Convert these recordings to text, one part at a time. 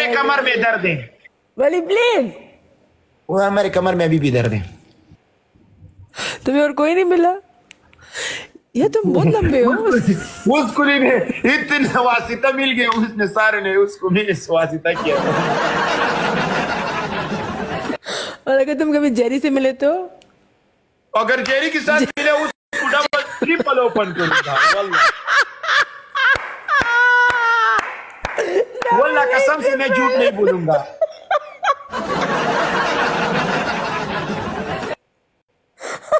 मेरे कमर में दर्द है वली प्लीज। वो हमारे कमर में अभी भी दर्द है। तुम्हें और कोई नहीं मिला? ये तुम बहुत लंबे हो। उसको नहीं, इतने वासिता मिल गए उसने सारे ने, उसको मैंने वासिता किया। और अगर तुम कभी जेरी से मिले तो? अगर जेरी के साथ मिले उसको डबल ट्रिपल ओपन करूंगा वल्लाह कसम से मैं झूठ नहीं बोलूंगा।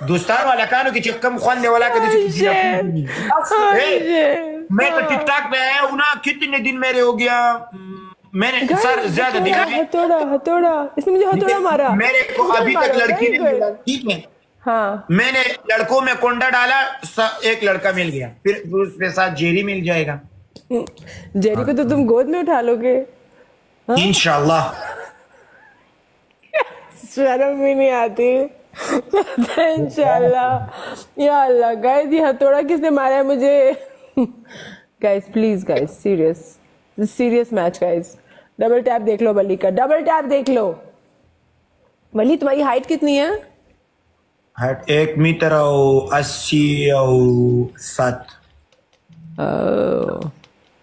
दोस्तान वाला कानों की चिक्कम खाने वाला मैं तो टिकटॉक पे आया हूँ ना, कितने दिन मेरे हो गया, मैंने सर ज्यादा दिन हथौड़ा इसने मुझे हथौड़ा मारा। मेरे को अभी तक लड़की नहीं मिला, ठीक है। हाँ मैंने लड़कों में कोंडा डाला, एक लड़का मिल गया, फिर उसके साथ जेरी मिल जाएगा। जेरी को तो तुम गोद में उठा लोगे इंशाल्लाह। शर्म भी नहीं आती। इंशाल्लाह। या अल्लाह गाइस, ये हथौड़ा किसने मारा है मुझे? Guys please guys, serious match guys. Double tap देख लो वली का, डबल टैप देख लो। वली तुम्हारी हाइट कितनी है? हाइट 1 मीटर और 80 और 7।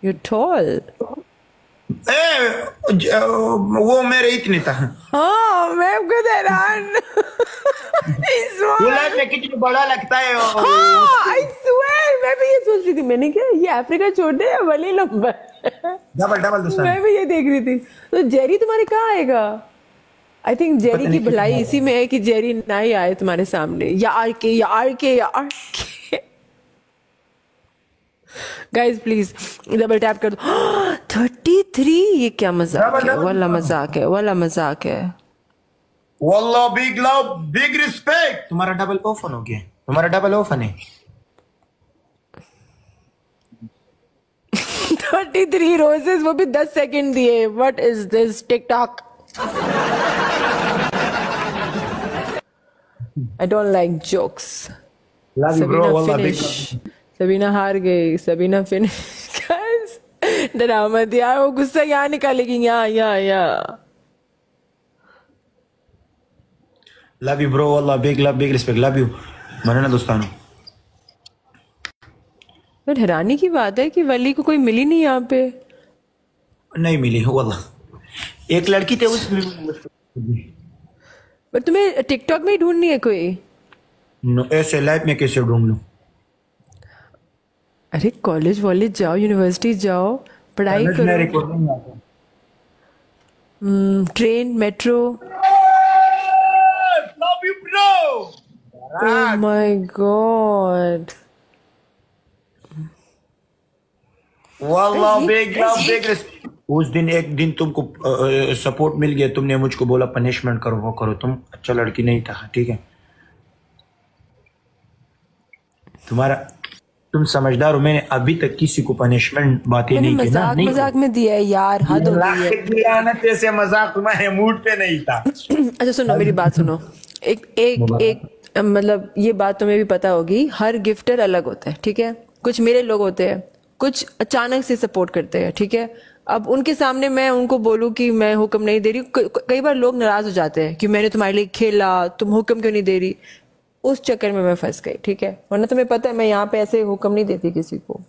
यू टॉल। वो मेरे इतने था। हाँ मैं खुद हैरान। वो लाइफ में कितना बड़ा लगता है। हाँ, I swear, मैं भी ये सोच रही थी, मैंने क्या ये अफ्रीका छोटे या वली लंबा? डबल दोस्तों, मैं भी ये देख रही थी। तो जेरी तुम्हारे कहाँ आएगा? आई थिंक जेरी की भलाई इसी में है कि जेरी ना ही आए तुम्हारे सामने। यार के गाइस प्लीज डबल टैप कर दो। 33, ये क्या मजाक है? वाला मजाक है, वाला मजाक है। वल्लाह बिग लव बिग रिस्पेक्ट। तुम्हारा डबल ओपन हो गया, तुम्हारा डबल ओपन है। 33 रोजेस, वो भी 10 सेकंड दिए। What is this TikTok? I don't like jokes. Sabina हार गई, सबीना फिनिश। गाइस ड्रामा दिया, वो गुस्सा यहाँ निकालेगी, यहाँ। Love you bro, Wallah big love big respect, love you. मरना दोस्तानों। बट हैरानी की बात है कि वली को कोई मिली नहीं यहाँ पे। नहीं मिली वल्लाह। एक लड़की थे उसमें। बट तुम्हें टिकटॉक में ही ढूंढनी है कोई? ऐसे लाइफ में कैसे ढूंढ लूं? अरे कॉलेज वॉलेज जाओ, यूनिवर्सिटी जाओ, पढ़ाई करो। Train, metro. Love you bro. Oh my God. Wallah big love big respect. उस दिन एक दिन तुमको सपोर्ट मिल गया, तुमने मुझको बोला पनिशमेंट करो, वो करो। तुम अच्छा लड़की नहीं था, ठीक है। तुम समझदार हो। मैंने अभी तक किसी को पनिशमेंट बातें नहीं की ना। मजाक में दिया है यार, हद हो गई है। ऐसे मजाक तुम्हारे मूड पे नहीं था। अच्छा सुनो मेरी बात सुनो। एक मतलब ये बात तुम्हें भी पता होगी, हर गिफ्टर अलग होता है, ठीक है। कुछ मेरे लोग होते हैं, कुछ अचानक से सपोर्ट करते हैं, ठीक है। अब उनके सामने मैं उनको बोलूं कि मैं हुक्म नहीं दे रही, कई बार लोग नाराज हो जाते हैं कि मैंने तुम्हारे लिए खेला, तुम हुक्म क्यों नहीं दे रही। उस चक्कर में मैं फंस गई, ठीक है। वरना तुम्हें पता है मैं यहाँ पे ऐसे हुक्म नहीं देती किसी को।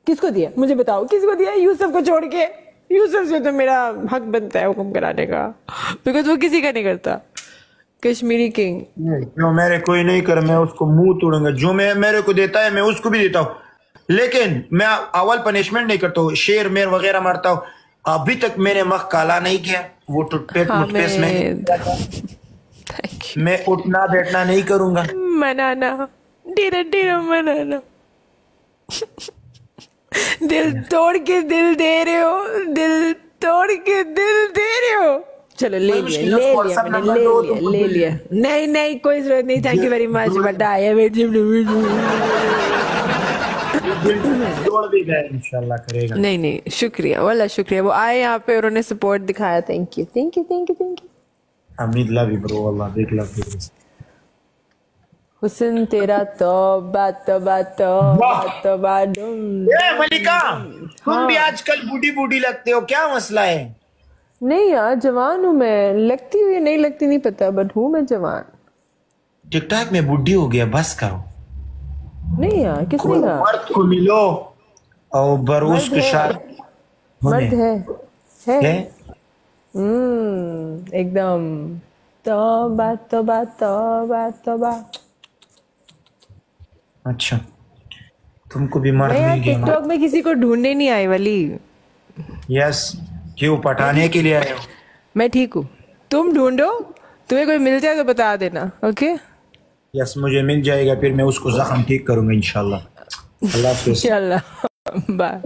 किसको दिया मुझे बताओ, किसको दिया? यूसुफ को छोड़ के। यूसुफ से तो मेरा हक बनता है हुक्म कराने का, बिकॉज वो किसी का नहीं करता। कश्मीरी किंग जो मेरे कोई नहीं कर, मैं उसको मुंह तोड़ूंगा। जो मेरे को देता है मैं उसको भी देता हूँ, लेकिन मैं अव्वल पनिशमेंट नहीं करता हूँ। शेर मेर वगैरह मारता हूँ। अभी तक मैंने मख काला नहीं किया। वो टूथपेस्ट में मैं उठना बैठना नहीं करूंगा। मनाना धीरे धीरे मनाना। दिल तोड़ के दिल दे रहे हो, दिल तोड़ के दिल दे रहे हो। चलो ले लिया। नहीं कोई जरूरत नहीं। थैंक यू वेरी मच बड़ा। इंशाल्लाह करेगा। नहीं शुक्रिया, वाला शुक्रिया। वो आए यहाँ पे, उन्होंने सपोर्ट दिखाया। Thank you. Amid love you bro, Allah big love you. हुस्न तेरा तौबा मलिका, तुम भी आजकल बूढ़ी लगते हो, क्या मसला है? नहीं यार, जवान हूँ मैं, लगती हुई नहीं लगती नहीं पता, बट हूँ मैं जवान। टिकटॉक में बुढ़ी हो गया, बस करो। नहीं यार, किसने कोई कहा? मर्द को मिलो और बरूस मर्द के है, साथ होने मर्द है। है। एकदम। तौबा तौबा तौबा तौबा। अच्छा, तुमको भी मैं मर्द यार मिल गया। टिकटॉक में किसी को ढूंढने नहीं आई वाली। यस, क्यों मैं पटाने ठीक के लिए आए हो? मैं ठीक हूँ। तुम ढूंढो, तुम्हें कोई मिल जाए तो बता देना, ओके? यस, मुझे मिल जाएगा, फिर मैं उसको जख्म ठीक करूंगा इंशाल्लाह। अल्लाह हाफिज। चल। बाय।